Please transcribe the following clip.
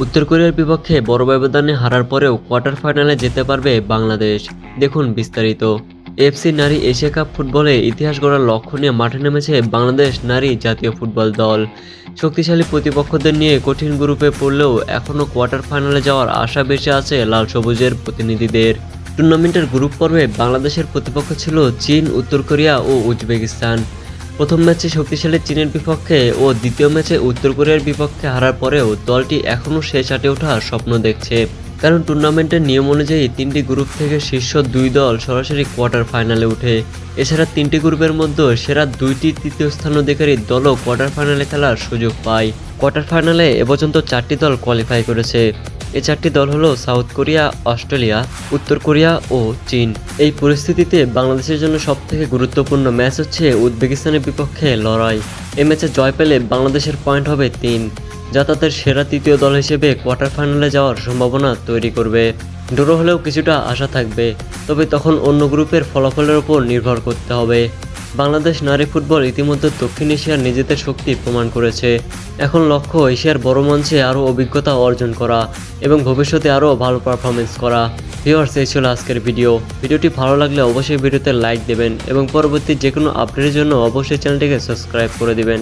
উত্তর কোরিয়ার বিপক্ষে বড় ব্যবধানে হারার পরেও কোয়ার্টার ফাইনালে যেতে পারবে বাংলাদেশ। দেখুন বিস্তারিত। এফসি নারী এশিয়া কাপ ফুটবলে ইতিহাস গড়ার লক্ষ্য নিয়ে মাঠে নেমেছে বাংলাদেশ নারী জাতীয় ফুটবল দল। শক্তিশালী প্রতিপক্ষদের নিয়ে কঠিন গ্রুপে পড়লেও এখনও কোয়ার্টার ফাইনালে যাওয়ার আশা বেশি আছে লাল সবুজের প্রতিনিধিদের। টুর্নামেন্টের গ্রুপ পর্বে বাংলাদেশের প্রতিপক্ষ ছিল চীন, উত্তর কোরিয়া ও উজবেকিস্তান। প্রথম ম্যাচে শক্তিশালী চীনের বিপক্ষে ও দ্বিতীয় ম্যাচে উত্তর কোরিয়ার বিপক্ষে হারার পরেও দলটি এখনও শেষ আটে ওঠার স্বপ্ন দেখছে। কারণ টুর্নামেন্টের নিয়ম অনুযায়ী 3টি গ্রুপ থেকে শীর্ষ 2 দল সরাসরি কোয়ার্টার ফাইনালে ওঠে। এছাড়া 3টি গ্রুপের মধ্যে সেরা 2টি তৃতীয় স্থান অধিকারী দলও কোয়ার্টার ফাইনালে খেলার সুযোগ পায়। কোয়ার্টার ফাইনালে পর্যন্ত 4টি দল কোয়ালিফাই করেছে। এই 4টি দল হলো সাউথ কোরিয়া, অস্ট্রেলিয়া, উত্তর কোরিয়া ও চীন। এই পরিস্থিতিতে বাংলাদেশের জন্য সবথেকে গুরুত্বপূর্ণ ম্যাচ হচ্ছে উজবেকিস্তানের বিপক্ষে লড়াই। এই ম্যাচে জয় পেলে বাংলাদেশের পয়েন্ট হবে 3, যা তাদের সেরা তৃতীয় দল হিসেবে কোয়ার্টার ফাইনালে যাওয়ার সম্ভাবনা তৈরি করবে। ড্র হলেও কিছুটা আশা থাকবে, তবে তখন অন্য গ্রুপের ফলাফলের উপর নির্ভর করতে হবে। বাংলাদেশ নারী ফুটবল ইতিমধ্যে দক্ষিণ এশিয়ার নিজেদের শক্তি প্রমাণ করেছে। এখন লক্ষ্য এশিয়ার বড় মঞ্চে আরও অভিজ্ঞতা অর্জন করা এবং ভবিষ্যতে আরও ভালো পারফরমেন্স করা। ভিউয়ার্স, এই ছিল আজকের ভিডিওটি ভালো লাগলে অবশ্যই ভিডিওতে লাইক দেবেন এবং পরবর্তী যে কোনো আপডেটের জন্য অবশ্যই চ্যানেলটিকে সাবস্ক্রাইব করে দিবেন।